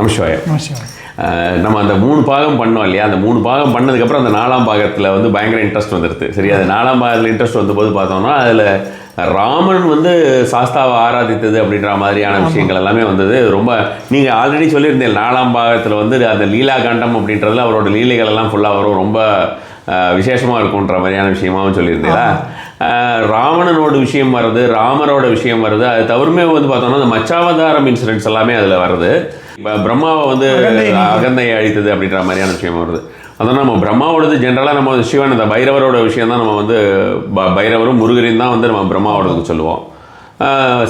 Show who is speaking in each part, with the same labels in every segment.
Speaker 1: நமசிவாய. நம்ம அந்த 3 பாகம் பண்ணோம் இல்லையா, அந்த 3 பாகம் பண்ணதுக்கப்புறம் அந்த 4ஆம் பாகத்தில் வந்து பயங்கர இன்ட்ரெஸ்ட் வந்துடுது. சரி, அது 4ஆம் பாகத்தில் இன்ட்ரெஸ்ட் வந்தபோது பார்த்தோம்னா அதில் ராமன் வந்து சாஸ்தாவை ஆராதித்தது அப்படின்ற மாதிரியான விஷயங்கள் எல்லாமே வந்தது. ரொம்ப நீங்கள் ஆல்ரெடி சொல்லியிருந்தீங்க 4ஆம் பாகத்தில் வந்து அந்த லீலா காண்டம் அப்படின்றதுல அவரோட லீலைகள் எல்லாம் ஃபுல்லாக வரும், ரொம்ப விசேஷமாக இருக்குன்ற மாதிரியான விஷயமாகவும் சொல்லியிருந்தீங்களா. ராவணனோட விஷயம் வருது, ராமரோட விஷயம் வருது. அது தவிரமே வந்து பார்த்தோம்னா அந்த மச்சாவதாரம் இன்சிடென்ட்ஸ் எல்லாமே அதில் வருது. இப்போ பிரம்மாவை வந்து அகந்தையை அழித்தது அப்படின்ற மாதிரியான விஷயம் வருது. அதான் நம்ம பிரம்மாவோடது ஜென்ரலாக நம்ம சிவன் அந்த பைரவரோட விஷயம் தான் நம்ம வந்து பைரவரும் முருகரையும் தான் வந்து நம்ம பிரம்மாவோடதுக்கு சொல்லுவோம்.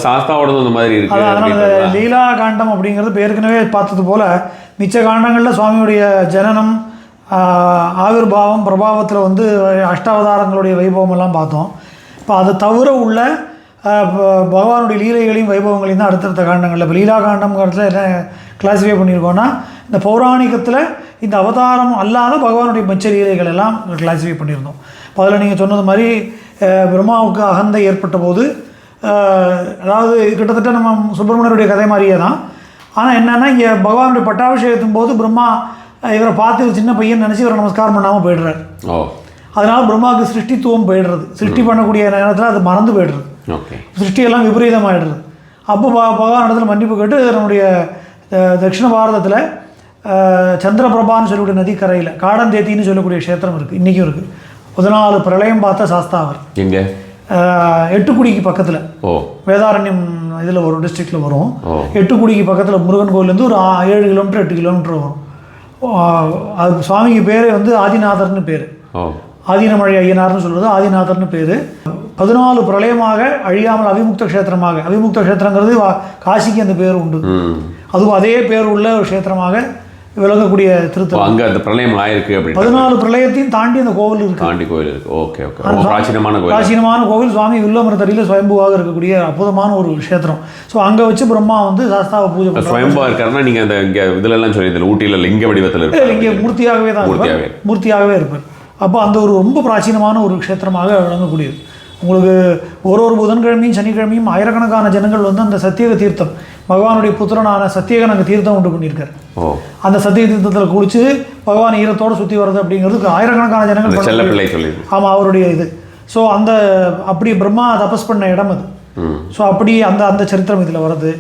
Speaker 1: சாஸ்தாவோடது அந்த மாதிரி
Speaker 2: இருக்குது. லீலா காண்டம் அப்படிங்கிறது ஏற்கனவே பார்த்தது போல் மிச்ச காண்டங்களில் சுவாமியுடைய ஜனனம், ஆவிர்பாவம், பிரபாவத்தில் வந்து அஷ்டாவதாரங்களுடைய வைபவம் எல்லாம் பார்த்தோம். இப்போ அது தவிர உள்ள பகவானுடைய லீலைகளையும் வைபவங்களையும் தான் அடுத்தடுத்த காண்டங்களில் இப்போ லீலா காண்டம்ங்கிறதுல என்ன கிளாஸிஃபை பண்ணியிருக்கோன்னா, இந்த பௌராணிகத்தில் இந்த அவதாரம் அல்லாத பகவானுடைய மிச்ச லீலைகள் எல்லாம் கிளாஸிஃபை பண்ணியிருந்தோம். இப்போ அதில் நீங்கள் சொன்னது மாதிரி பிரம்மாவுக்கு அகந்தை ஏற்பட்ட போது, அதாவது கிட்டத்தட்ட நம்ம சுப்பிரமணியருடைய கதை மாதிரியே தான். ஆனால் என்னென்னா இங்கே பகவானுடைய பட்டாபிஷேகத்தின் போது பிரம்மா இவரை பார்த்து சின்ன பையன் நினச்சி இவரை நமஸ்காரம் பண்ணாமல் போய்டுறாரு. அதனால் பிரம்மாவுக்கு சிருஷ்டித்துவம் போய்டுறது. சிருஷ்டி பண்ணக்கூடிய நேரத்தில் அது மறந்து போய்டுறது. சிருஷ்டியெல்லாம் விபரீதமாகிடுறது. அப்போ பகவான் இடத்துல மன்னிப்பு கேட்டு நம்முடைய தட்சிண பாரதத்தில் சந்திரபிரபான்னு சொல்லக்கூடிய நதிக்கரையில் காடந்தேத்தின்னு சொல்லக்கூடிய க்ஷேத்திரம் இருக்குது, இன்றைக்கும் இருக்குது. 14 பிரளயம் பார்த்த சாஸ்தாவர்
Speaker 1: எங்கே,
Speaker 2: எட்டுக்குடிக்கு பக்கத்தில், வேதாரண்யம் இதில் ஒரு டிஸ்ட்ரிக்டில் வரும். எட்டுக்குடிக்கு பக்கத்தில் முருகன் கோயிலேருந்து ஒரு 7 கிலோமீட்டர் 8 கிலோமீட்டர் வரும். அது சுவாமிக்கு பேர் வந்து ஆதிநாதர்னு பேர். ஆதீனமழை ஐயனார்னு சொல்கிறது ஆதிநாதர்னு பேர். 14 பிரளயமாக அழியாமல் அவிமுக்த க்ஷேத்திரமாக, அவிமுக்த க்ஷேத்திரங்கிறது காசிக்கு அந்த பேர் உண்டு, அதுவும் அதே பேர் உள்ள ஒரு க்ஷேத்திரமாக விளங்கக்கூடிய திருத்தலம்.
Speaker 1: அங்கே அந்த பிரளயம் ஆயிருக்கு. அப்படி
Speaker 2: 14 பிரளயத்தையும் தாண்டி அந்த கோவில் இருக்குது.
Speaker 1: தாண்டி கோவில் இருக்குது. Okay okay.
Speaker 2: பிராச்சீனமான கோவில். சுவாமி வில்லமரத்தடியில் சுயம்புவாக இருக்கக்கூடிய அற்புதமான ஒரு க்ஷேத்திரம். ஸோ அங்கே வச்சு பிரம்மா வந்து சாஸ்தாவை பூஜை பண்ணுறாங்க.
Speaker 1: சுயம்புவாக இருக்காருன்னா நீங்கள் அந்த இங்கே இதிலெல்லாம் சொல்லியிருந்தீங்க, ஊட்டியில் லிங்க வடிவத்தில் இருக்கு.
Speaker 2: இங்கே மூர்த்தியாகவே தான் மூர்த்தியாகவே இருப்பார். அப்போ அந்த ஒரு ரொம்ப பிராச்சீனமான ஒரு க்ஷேத்திரமாக விளங்கக்கூடியது. உங்களுக்கு ஒரு புதன்கிழமையும் சனிக்கிழமையும் ஆயிரக்கணக்கான ஜனங்கள் வந்து அந்த சத்தியக தீர்த்தம், பகவானுடைய புத்திரனான சத்தியகன் அங்கே தீர்த்தம் உண்டு பண்ணியிருக்காரு. அந்த சத்திய தீர்த்தத்தில் குளிச்சு பகவான் ஈரத்தோடு சுற்றி வர்றது அப்படிங்கிறதுக்கு ஆயிரக்கணக்கான ஜனங்கள். ஆமாம், அவருடைய இது. ஸோ அந்த அப்படி பிரம்மா தபஸ் பண்ண இடம் அது. ஸோ அப்படி அந்த சரித்திரம் இதில் வருது.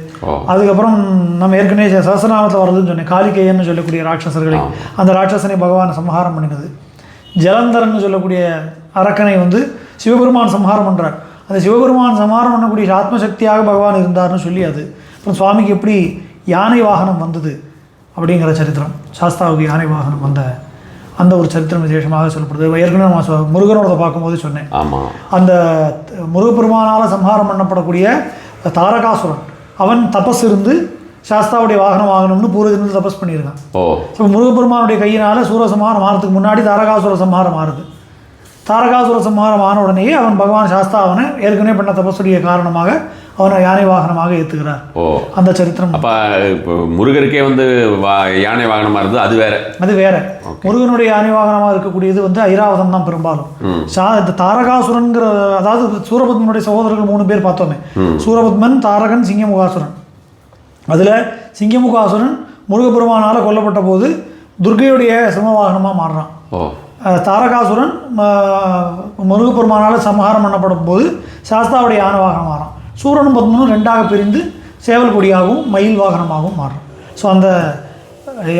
Speaker 2: அதுக்கப்புறம் நம்ம ஏற்கனவே சஹஸ்ரநாமத்தில் வருதுன்னு சொன்னேன், காலிகேயன்னு சொல்லக்கூடிய ராட்சசர்களை, அந்த ராட்சசனை பகவான் சம்ஹாரம் பண்ணினது. ஜலந்தரன்னு சொல்லக்கூடிய அரக்கனை வந்து சிவபெருமான் சம்ஹாரம் பண்ணுறார். அந்த சிவபெருமான் சம்ஹாரம் பண்ணக்கூடிய ஆத்மசக்தியாக பகவான் இருந்தார்னு சொல்லி அது. அப்புறம் சுவாமிக்கு எப்படி யானை வாகனம் வந்தது அப்படிங்கிற சரித்திரம், சாஸ்தாவுக்கு யானை வாகனம் வந்த அந்த ஒரு சரித்திரம் விசேஷமாக சொல்லப்படுது. ஏற்கனவே நம்ம முருகனோட பார்க்கும்போது சொன்னேன், அந்த முருகப்பெருமானால் சம்ஹாரம் பண்ணப்படக்கூடிய தாரகாசுரன், அவன் தபஸ் இருந்து சாஸ்தாவுடைய வாகனம்னு பூர்வஜன்மத்தில் தபஸ் பண்ணியிருக்கான். ஸோ முருகப்பெருமானுடைய கையினால் சூரசம்ஹாரம் ஆகிறதுக்கு முன்னாடி தாரகாசுர சம்ஹாரம் ஆறுது. தாரகாசுர சம்ஹாரம் ஆன உடனேயே அவன் பகவான் சாஸ்தா அவனை ஏற்கனவே பண்ண தபஸுடைய காரணமாக அவனை யானை வாகனமாக ஏற்றுக்கிறார். அந்த சரித்திரம்.
Speaker 1: அப்போ இப்போ முருகருக்கே வந்து யானை வாகனமாக இருந்தது, அது வேற.
Speaker 2: முருகனுடைய யானை வாகனமாக இருக்கக்கூடியது வந்து ஐராவதம் தான் பெரும்பாலும். தாரகாசுரன்கிற, அதாவது சூரபத்மனுடைய சகோதரர்கள் 3 பேர் பார்த்தோமே, சூரபத்மன், தாரகன், சிங்கமுகாசுரன். அதில் சிங்கமுகாசுரன் முருகப்பெருமானால் கொல்லப்பட்ட போது துர்கையுடைய சிம்மவாகனமாக மாறுறான். தாரகாசுரன் முருகப்பெருமானால் சம்ஹாரம் பண்ணப்படும் போது சாஸ்தாவுடைய யானை வாகனம் மாறுறான். சூரனும் பத்மனும் 2ஆக பிரிந்து சேவல் கொடியாகவும் மயில் வாகனமாகவும் மாறும். ஸோ அந்த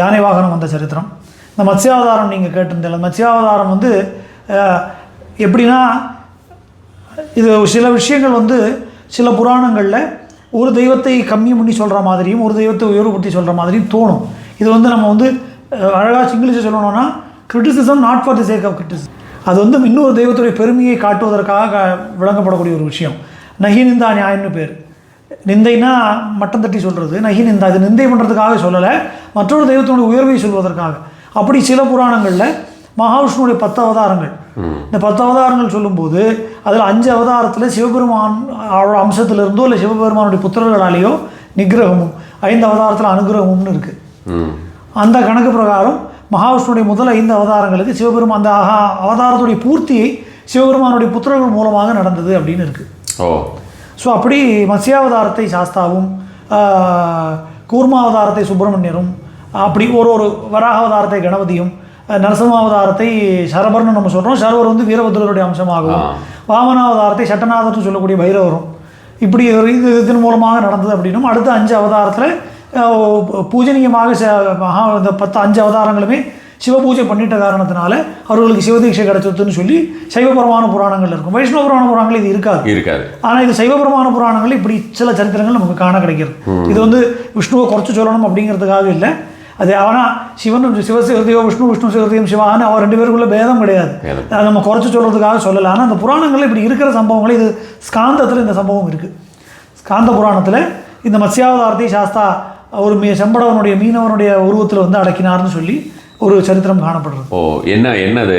Speaker 2: யானை வாகனம் வந்த சரித்திரம். இந்த மத்ஸ்யாவதாரம் நீங்கள் கேட்டிருந்தீங்க. மத்ஸ்யாவதாரம் வந்து எப்படின்னா, இது சில விஷயங்கள் வந்து சில புராணங்களில் ஒரு தெய்வத்தை கம்மி பண்ணி சொல்கிற மாதிரியும் ஒரு தெய்வத்தை உயர்வுபடுத்தி சொல்கிற மாதிரியும் தோணும். இது வந்து நம்ம வந்து அழகாக இங்கிலீஷில் சொல்லணும்னா criticism not for the sake of criticism. அது வந்து இன்னொரு தெய்வத்துடைய பெருமையை காட்டுவதற்காக விளங்கப்படக்கூடிய ஒரு விஷயம். நகி நிந்தா நியாயம்னு பேர். நிந்தைனா மட்டம் தட்டி சொல்கிறது, நகி நிந்தா இது நிந்தை பண்ணுறதுக்காக சொல்லலை, மற்றொரு தெய்வத்தினுடைய உயர்வை சொல்வதற்காக. அப்படி சில புராணங்களில் மகாவிஷ்ணுடைய 10 அவதாரங்கள், இந்த 10 அவதாரங்கள் சொல்லும்போது அதில் 5 அவதாரத்தில் சிவபெருமான் அவரோட அம்சத்திலிருந்தோ இல்லை சிவபெருமானுடைய புத்திரர்களாலேயோ நிகிரகமும், 5 அவதாரத்தில் அனுகிரகமும்னு இருக்குது. அந்த கணக்கு பிரகாரம் மகாவிஷ்ணுடைய முதல் 5 அவதாரங்களுக்கு சிவபெருமான் அந்த அவதாரத்துடைய பூர்த்தியை சிவபெருமானுடைய புத்திரர்கள் மூலமாக நடந்தது அப்படின்னு இருக்குது. ஸோ அப்படி மத்ஸ்யாவதாரத்தை சாஸ்தாவும், கூர்மாவதாரத்தை சுப்பிரமணியரும், அப்படி ஒரு வராக அவதாரத்தை கணபதியும், நரசிம்மாவதாரத்தை சரபர்னு நம்ம சொல்கிறோம். சரபர் வந்து வீரபத்ரருடைய அம்சமாகவும், வாமனாவதாரத்தை சட்டநாதர்னு சொல்லக்கூடிய பைரவரும், இப்படி இதன் மூலமாக நடந்தது அப்படின்னும். அடுத்த 5 அவதாரத்தில் பூஜனீயமாக இந்த 5 அவதாரங்களுமே சிவபூஜை பண்ணிட்ட காரணத்தினால அவர்களுக்கு சிவதீட்சை கிடைச்சதுன்னு சொல்லி சைவபுரமான புராணங்கள் இருக்கும். வைஷ்ணவ புராண புராணங்கள் இது இருக்காது. ஆனால் இது சைவபுரமான புராணங்கள் இப்படி சில சரித்திரங்கள் நமக்கு காண கிடைக்கிறது. இது வந்து விஷ்ணுவை குறைச்சி சொல்லணும் அப்படிங்கிறதுக்காக இல்லை. அது ஆனால் சிவன் சிவசிவதேவோ விஷ்ணு சிவதேவம் சிவான்னு அவர் 2 பேருக்குள்ள பேதம் கிடையாது. அதை நம்ம குறைச்சி சொல்கிறதுக்காக சொல்லலை. ஆனால் அந்த புராணங்கள் இப்படி இருக்கிற சம்பவங்கள், இது ஸ்காந்தத்தில் இந்த சம்பவம் இருக்குது. ஸ்காந்த புராணத்தில் இந்த மத்ஸ்யாவதாரத்தை சாஸ்தா ஒரு செம்படவனுடைய மீனவனுடைய உருவத்தில் வந்து அடக்கினார்னு சொல்லி ஒரு சரித்திரம் காணப்படுறது.
Speaker 1: என்னது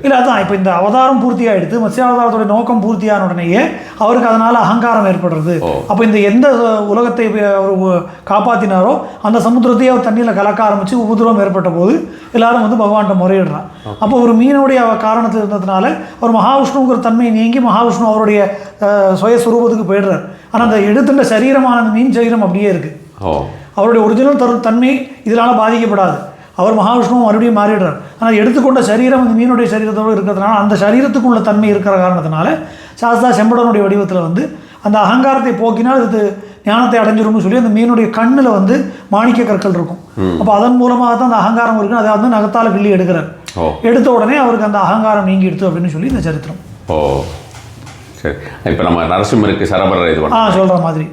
Speaker 2: இல்லை, அதான் இப்போ இந்த அவதாரம் பூர்த்தி ஆகிடுது, மத்ஸ்யாவதாரத்துடைய நோக்கம் பூர்த்தியான உடனேயே அவருக்கு அதனால் அகங்காரம் ஏற்படுறது. அப்போ இந்த எந்த உலகத்தை அவர் காப்பாற்றினாரோ அந்த சமுத்திரத்தையே அவர் தண்ணியில் கலக்க ஆரம்பித்து உபதிரவம் ஏற்பட்ட போது எல்லாரும் வந்து பகவான்கிட்ட முறையிடுறான். அப்போ ஒரு மீனுடைய காரணத்தில் இருந்ததுனால அவர் மகாவிஷ்ணுங்கிற தன்மையை நீங்கி மகாவிஷ்ணு அவருடைய சுயஸ்வரூபத்துக்கு போயிடுறார். ஆனால் அந்த எடுத்துட்ட சரீரமான அந்த மீன் சரீரம் அப்படியே இருக்குது. அவருடைய ஒரிஜினல் தன்மை இதனால் பாதிக்கப்படாது. அவர் மகாவிஷ்ணுவும் மறுபடியும் மாறிடுறார். ஆனால் எடுத்துக்கொண்ட சரீரம் அந்த மீனுடைய சரீரத்தோடு இருக்கிறதுனால அந்த சரீரத்துக்குள்ள தன்மை இருக்கிற காரணத்தினால சாஸ்தா செம்படனுடைய வடிவத்தில் வந்து அந்த அகங்காரத்தை போக்கினால் இது ஞானத்தை அடைஞ்சிரும்னு சொல்லி அந்த மீனுடைய கண்ணில் வந்து மாணிக்க கற்கள் இருக்கும். அப்போ அதன் மூலமாக தான் அந்த அகங்காரம் இருக்குது. அதை வந்து நகத்தால் கிள்ளி எடுக்கிறார். எடுத்த உடனே அவருக்கு அந்த அகங்காரம் நீங்கி எடுத்து அப்படின்னு சொல்லி இந்த சரித்திரம்.
Speaker 1: சரி, இப்போ நம்ம நரசிம்மருக்கு சரபர இது
Speaker 2: சொல்கிற மாதிரி.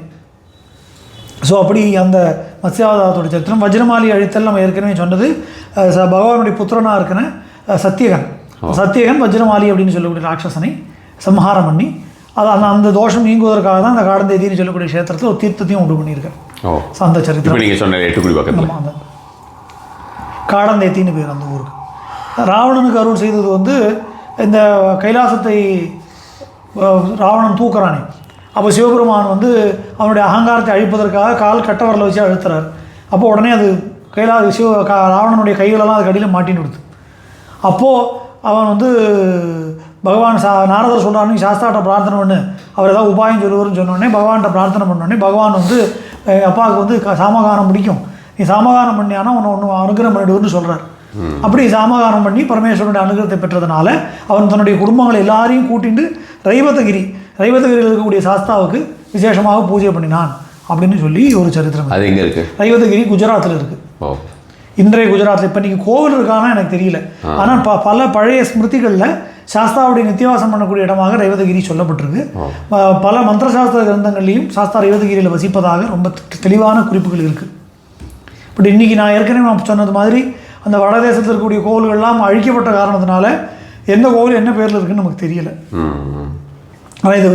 Speaker 2: ஸோ அப்படி அந்த மத்ஸ்யாவதாரத்தோட சரித்திரம். வஜ்ரமாலி அழித்தல் நம்ம ஏற்கனவே சொன்னது பகவானுடைய புத்திரனாக இருக்கிற சத்தியகன் வஜ்ரமாலி அப்படின்னு சொல்லக்கூடிய ராட்சசனை சம்ஹாரம் பண்ணி அந்த தோஷம் நீங்குவதற்காக தான் அந்த காடந்தேதின்னு சொல்லக்கூடிய க்ஷேத்திரத்தில் ஒரு தீர்த்தத்தையும் உண்டு பண்ணியிருக்கார். அந்த சரித்திரம் நீங்கள் சொன்ன எட்டுக்குடி பக்கத்தில் அந்த காடந்தேத்தின்னு பேர் அந்த ஊருக்கு. ராவணனுக்கு அருள் செய்தது வந்து இந்த கைலாசத்தை ராவணன் தூக்குறானே, அப்போ சிவபெருமான் வந்து அவனுடைய அகங்காரத்தை அழிப்பதற்காக கால் கட்டவரில் வச்சு அழுத்துறார். அப்போ உடனே அது ராவணனுடைய கைகளெல்லாம் அது கடியில் மாட்டின்னு கொடுத்து. அப்போது அவன் வந்து பகவான் நாரதர் சொல்கிறான்னு சாஸ்தாட்ட பிரார்த்தனை பண்ணு, அவர் ஏதாவது உபாயம் சொல்லுவார்னு சொன்னோடனே பகவான்கிட்ட பிரார்த்தனை பண்ணோடனே பகவான் வந்து அப்பாவுக்கு வந்து சாமகானம் பிடிக்கும், நீ சாமகானம் பண்ணியானா ஒன்று அனுகிரகம் பண்ணிடுவர்னு சொல்கிறார். அப்படி சாமகானம் பண்ணி பரமேஸ்வரனுடைய அனுகிரகத்தை பெற்றதுனால அவன் தன்னுடைய குடும்பங்களை எல்லாரையும் கூட்டிட்டு ரைவதகிரியில் இருக்கக்கூடிய சாஸ்தாவுக்கு விசேஷமாக பூஜை பண்ணினான் அப்படின்னு சொல்லி ஒரு சரித்திரம். அது எங்கே இருக்குது? ரைவதகிரி குஜராத்தில் இருக்குது. இன்றைய குஜராத்தில் இப்போ நீங்கள் கோவில் இருக்கானா எனக்கு தெரியல. ஆனால் பல பழைய ஸ்மிருதிகளில் சாஸ்தாவுடைய நித்தியவாசம் பண்ணக்கூடிய இடமாக ரைவதகிரி சொல்லப்பட்டிருக்கு. பல மந்திரசாஸ்திர கிரந்தங்கள்லையும் சாஸ்தா ரைவதகிரியில் வசிப்பதாக ரொம்ப தெளிவான குறிப்புகள் இருக்குது. பட் இன்றைக்கி நான் ஏற்கனவே சொன்னது மாதிரி அந்த வடதேசத்தில் இருக்கக்கூடிய கோவில்கள்லாம் அழிக்கப்பட்ட காரணத்தினால எந்த கோவில் என்ன பேரில் இருக்குதுன்னு நமக்கு தெரியலை. ஆனால் இது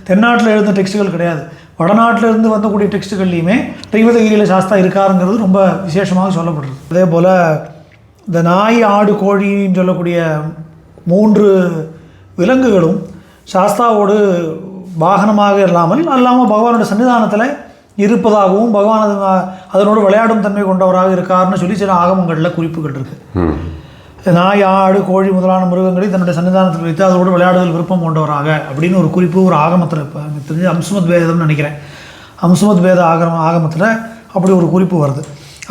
Speaker 2: தென்னாட்டில் எழுந்த டெக்ஸ்ட்டுகள் கிடையாது, வடநாட்டில் இருந்து வந்தக்கூடிய டெக்ஸ்ட்டுகள்லையுமே ரைவதகிரியில் சாஸ்தா இருக்காருங்கிறது ரொம்ப விசேஷமாக சொல்லப்படுறது. அதே போல் இந்த நாய் ஆடு கோழின்னு சொல்லக்கூடிய 3 விலங்குகளும் சாஸ்தாவோடு வாகனமாக அல்லாமல் பகவானோட சன்னிதானத்தில் இருப்பதாகவும் பகவான் அதனோடு விளையாடும் தன்மை கொண்டவராக இருக்காருன்னு சொல்லி சில ஆகமங்களில் குறிப்புகள் இருக்குது. நாய் ஆடு கோழி முதலான மிருகங்களை தன்னுடைய சன்னிதானத்தில் வைத்து அதோடு விளையாடுதல் விருப்பம் கொண்டவராக அப்படின்னு ஒரு குறிப்பு ஒரு ஆகமத்தில் இப்போ எனக்கு தெரிஞ்சு அம்சுமத் வேதம்னு நினைக்கிறேன். அம்சுமத் வேத ஆகமத்தில் அப்படி ஒரு குறிப்பு வருது.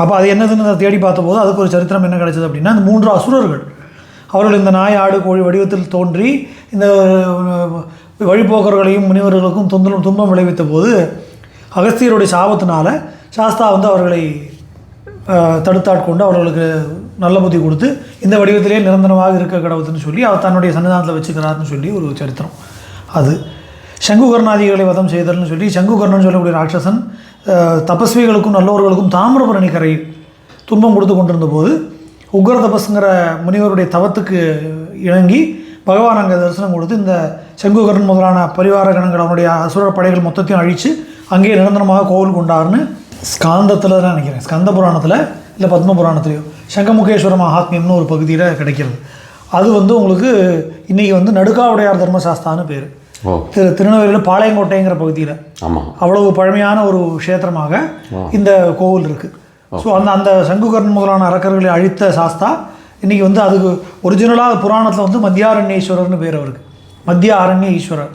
Speaker 2: அப்போ அது என்னதுன்னு தேடி பார்த்தபோது அதுக்கு ஒரு சரித்திரம் என்ன கிடைச்சது அப்படின்னா, இந்த 3 அசுரர்கள் அவர்கள் இந்த நாய் ஆடு கோழி வடிவத்தில் தோன்றி இந்த வழிபோக்கர்களையும் முனிவர்களுக்கும் துன்பம் விளைவித்த போது அகஸ்தியருடைய சாபத்தினால சாஸ்தா வந்து அவர்களை தடுத்தாட்கொண்டு அவர்களுக்கு நல்ல புத்தி கொடுத்து இந்த வடிவத்திலே நிரந்தரமாக இருக்க கடவுதுன்னு சொல்லி அவர் தன்னுடைய சன்னிதானத்தில் வச்சுக்கிறாருன்னு சொல்லி ஒரு சரித்திரம். அது சங்குகர்ணாதிகளை வதம் செய்தல்னு சொல்லி சங்குகர்ணன் சொல்லக்கூடிய ராட்சசன் தபஸ்விகளுக்கும் நல்லவர்களுக்கும் தாமிரபரணி கரை துன்பம் கொடுத்து கொண்டிருந்த போது உக்ர தபஸ்ங்கிற முனிவருடைய தவத்துக்கு இணங்கி பகவான் அங்கே தரிசனம் கொடுத்து இந்த சங்குகர்ணன் முதலான பரிவார கணங்கள் அவனுடைய அசுர படைகள் மொத்தத்தையும் அழித்து அங்கேயே நிரந்தரமாக கோவில் கொண்டாருன்னு ஸ்காந்தத்தில் தான் நினைக்கிறேன், ஸ்கந்த புராணத்தில் இல்லை பத்ம புராணத்துலையோ சங்கமுகேஸ்வர மகாத்மியம்னு ஒரு பகுதியில் கிடைக்கிறது. அது வந்து உங்களுக்கு இன்றைக்கி வந்து நடுக்காவுடையார் தர்மசாஸ்தான்னு பேர். திருநெல்வேலியில் பாளையங்கோட்டைங்கிற பகுதியில் அவ்வளவு பழமையான ஒரு க்ஷேத்திரமாக இந்த கோவில் இருக்குது. ஸோ அந்த சங்குகர்ணன் முதலான அரக்கர்களை அழித்த சாஸ்தா இன்றைக்கி வந்து அதுக்கு ஒரிஜினலாக புராணத்தில் வந்து மத்தியாரண்யேஸ்வரர்னு பேர் அவருக்கு, மத்திய ஆரண்ய ஈஸ்வரர்.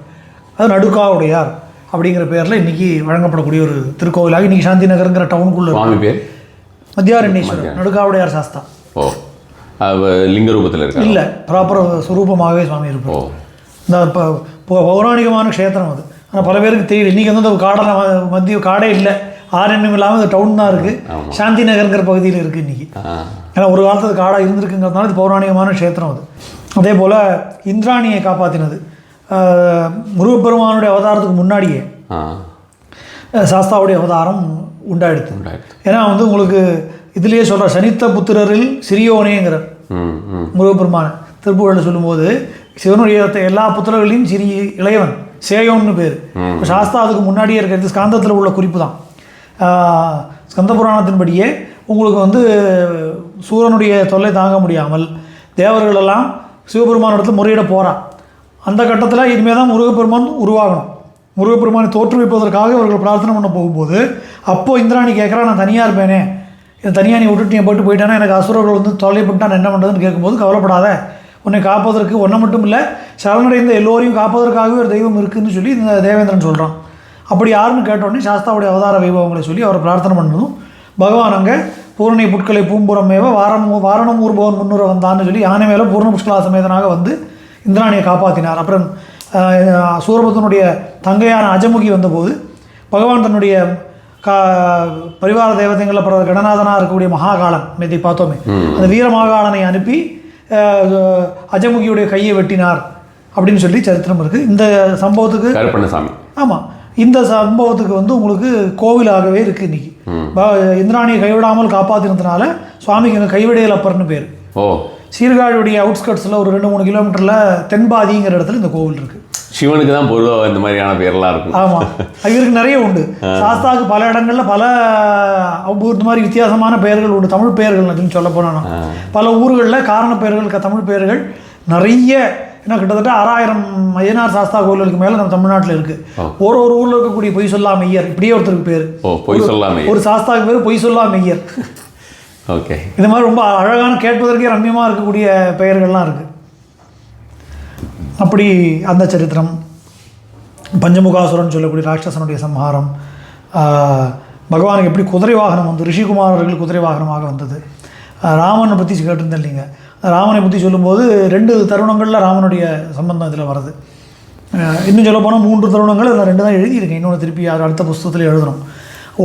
Speaker 2: அது நடுக்காவுடையார் அப்படிங்கிற பேரில் இன்றைக்கி வழங்கப்படக்கூடிய ஒரு திருக்கோவிலாக இன்றைக்கி சாந்தி நகருங்கிற டவுனுக்குள்ளே பேர் மத்தியாரண்யேஸ்வரர் நடுக்காவடையார் சாஸ்தா.
Speaker 1: ஓ, லிங்க ரூபத்தில் இருக்கா?
Speaker 2: இல்லை, ப்ராப்பர் சுரூபமாகவே சுவாமி இருப்போம். இந்த பௌராணிகமான க்ஷேத்திரம் அது. ஆனால் பல பேருக்கு தெரியல. இன்றைக்கி வந்து அந்த காடெல்லாம் மத்திய காடே இல்லை, ஆரண்யம் இல்லாமல் அது டவுன் தான் இருக்குது. சாந்தி நகர்ங்கிற பகுதியில் இருக்குது இன்றைக்கி. ஏன்னா ஒரு காலத்தில் காடாக இருந்திருக்குங்கிறதுனால இது பௌராணிகமான க்ஷேத்திரம் அது. அதே போல் இந்திராணியை காப்பாற்றினது முருகப்பெருமானுடைய அவதாரத்துக்கு முன்னாடியே சாஸ்தாவுடைய அவதாரம் உண்டாயிடுது. ஏன்னா வந்து உங்களுக்கு இதுலேயே சொல்கிற சனித்த புத்திரரில் சிறியோனேங்கிற முருகப்பெருமான திருப்புகழில் சொல்லும்போது சிவனுடைய எல்லா புத்திரர்களையும் சிறிய இளையவன் சேயோன்னு பேர். இப்போ சாஸ்தா அதுக்கு முன்னாடியே இருக்கிறது ஸ்காந்தத்தில் உள்ள குறிப்பு தான். ஸ்கந்த புராணத்தின்படியே உங்களுக்கு வந்து சூரனுடைய தொல்லை தாங்க முடியாமல் தேவர்களெல்லாம் சிவபெருமானிடத்தில் முறையிட போகிறான். அந்த கட்டத்தில் இனிமேல் தான் முருகப்பெருமான் உருவாகணும். முருகப்பெருமானை தோற்றுவிப்பதற்காக இவர்கள் பிரார்த்தனை பண்ண போகும்போது அப்போது இந்திராணி கேட்குறா, நான் தனியாக இருப்பேனே, என் தனியாக நீ விட்டுட்டு நீ போட்டு போயிட்டானா எனக்கு அசுரர்கள் வந்து தொல்லைப்பட்டு நான் என்ன பண்ணுறதுன்னு கேட்கும்போது, கவலைப்படாத, உன்னை காப்பதற்கு ஒன்றை மட்டும் இல்லை சரணடைந்த எல்லோரையும் காப்பதற்காகவே ஒரு தெய்வம் இருக்குதுன்னு சொல்லி இந்த தேவேந்திரன் சொல்கிறான். அப்படி யாருன்னு கேட்டோடனே சாஸ்தாவுடைய அவதார வைபவங்களை சொல்லி அவரை பிரார்த்தனை பண்ணதும் பகவான் அங்கே பூரணி புட்களை பூம்புறமேவ வாரணம் ஊர்பவன் முன்னுற வந்தான்னு சொல்லி யானை மேலே பூர்ண புஷ்கலா சமேதனாக வந்து இந்திராணியை காப்பாற்றினார். அப்புறம் சூரபத்மனுடைய தங்கையான அஜமுகி வந்தபோது பகவான் தன்னுடைய பரிவார தேவதைகளில் பிற கணநாதனாக இருக்கக்கூடிய மகாகாலன் இதை பார்த்தோமே, அந்த வீரமகாலனை அனுப்பி அஜமுகியுடைய கையை வெட்டினார் அப்படின்னு சொல்லி சரித்திரம் இருக்குது. இந்த சம்பவத்துக்கு கருப்பண்ணசாமி, ஆமாம், இந்த சம்பவத்துக்கு வந்து உங்களுக்கு கோவிலாகவே இருக்குது இன்றைக்கி. இந்திராணியை கைவிடாமல் காப்பாற்றினதுனால சுவாமிக்கு எங்கள் கைவிடையல் அப்பர்னு பேர். சீர்காழியுடைய அவுட்ஸ்கட்ஸில் ஒரு 2-3 கிலோமீட்டரில் தென்பாதிங்கிற இடத்துல இந்த கோவில் இருக்குது.
Speaker 1: சிவனுக்கு தான் பொதுவாக இந்த மாதிரியான பேர்லாம் இருக்கும்.
Speaker 2: ஆமாம், இவருக்கு நிறைய உண்டு. சாஸ்தாவுக்கு பல இடங்களில் பல இந்த மாதிரி வித்தியாசமான பெயர்கள் உண்டு. தமிழ் பெயர்கள் அப்படின்னு சொல்ல போனா பல ஊர்களில் காரண பெயர்கள் தமிழ் பெயர்கள் நிறைய, ஏன்னா கிட்டத்தட்ட 6000 ஐயனார் சாஸ்தா கோவிலுக்கு மேலே நம்ம தமிழ்நாட்டில் இருக்குது. ஒரு ஊரில் இருக்கக்கூடிய பொய் சொல்லா மெய்யர், இப்படியே ஒருத்தருக்கு பேர்
Speaker 1: பொய் சொல்லா மெய்யர்,
Speaker 2: ஒரு சாஸ்தாவுக்கு பேர் பொய் சொல்லா மெய்யர்.
Speaker 1: ஓகே,
Speaker 2: இந்த மாதிரி ரொம்ப அழகான கேட்பதற்கே ரம்யமாக இருக்கக்கூடிய பெயர்கள்லாம் இருக்குது. அப்படி அந்த சரித்திரம், பஞ்சமுகாசுரன் சொல்லக்கூடிய ராட்சசனுடைய சம்ஹாரம், பகவானுக்கு எப்படி குதிரை வாகனம் வந்து ரிஷிகுமாரர்கள் குதிரை வாகனமாக வந்தது, ராமனை பற்றி கேட்டிருந்தேன் இல்லைங்க. ராமனை பற்றி சொல்லும்போது 2 தருணங்களில் ராமனுடைய சம்பந்தம் இதில் வருது. இன்னும் சொல்ல போனால் 3 தருணங்கள் அதில் 2 தான் எழுதியிருக்கேன். இன்னொன்று திருப்பி அடுத்த புஸ்தகத்தில் எழுதணும்.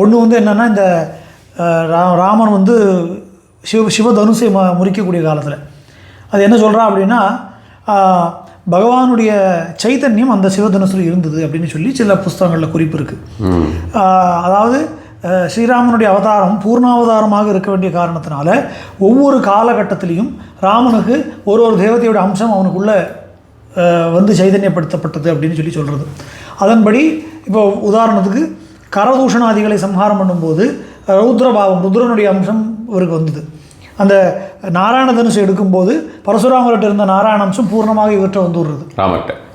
Speaker 2: ஒன்று வந்து என்னென்னா, இந்த ராமன் வந்து சிவதனுசை முறிக்கக்கூடிய காலத்தில் அது என்ன சொல்கிறா அப்படின்னா, பகவானுடைய சைத்தன்யம் அந்த சிவதனுசில் இருந்தது அப்படின்னு சொல்லி சில புஸ்தகங்களில் குறிப்பு இருக்குது. அதாவது ஸ்ரீராமனுடைய அவதாரம் பூர்ணாவதாரமாக இருக்க வேண்டிய காரணத்தினால ஒவ்வொரு காலகட்டத்திலையும் ராமனுக்கு ஒரு தேவதையோட அம்சம் அவனுக்குள்ளே வந்து சைதன்யப்படுத்தப்பட்டது அப்படின்னு சொல்லி சொல்கிறது. அதன்படி இப்போ உதாரணத்துக்கு கரதூஷணாதிகளை சம்ஹாரம் பண்ணும்போது ரௌத்ரபாவம், ருத்ரனுடைய அம்சம் இவருக்கு வந்தது. அந்த நாராயண தனுசை எடுக்கும்போது பரசுராமர்கிட்ட இருந்த நாராயண அம்சம் பூர்ணமாக இவர்கிட்ட வந்து விடுறது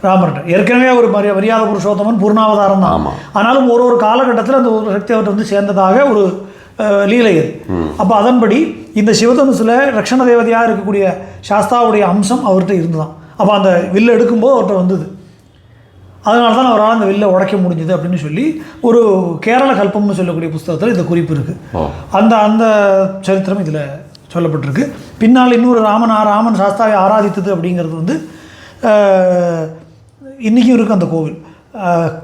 Speaker 2: ராமர்கிட்ட. ஏற்கனவே ஒரு மரியாத புருஷோத்தமன் பூர்ணாவதாரம் தான், ஆனாலும் ஒரு காலகட்டத்தில் அந்த ஒரு சக்தி அவர்கிட்ட வந்து சேர்ந்ததாக ஒரு லீலை அது. அப்போ அதன்படி இந்த சிவதனுசில் ரக்ஷண தேவதையாக இருக்கக்கூடிய சாஸ்தாவுடைய அம்சம் அவர்கிட்ட இருந்துதான். அப்போ அந்த வில்லை எடுக்கும்போது அவர்கிட்ட வந்தது. அதனால தான் அவரால் அந்த வில்லை உடைக்க முடிஞ்சது அப்படின்னு சொல்லி ஒரு கேரள கல்பம்னு சொல்லக்கூடிய புஸ்தகத்தில் இந்த குறிப்பு இருக்குது. அந்த சரித்திரம் இதில் சொல்லப்பட்டிருக்கு. பின்னால் இன்னொரு ராமன் சாஸ்தாவை ஆராதித்தது அப்படிங்கிறது வந்து இன்றைக்கும் இருக்குது அந்த கோவில்.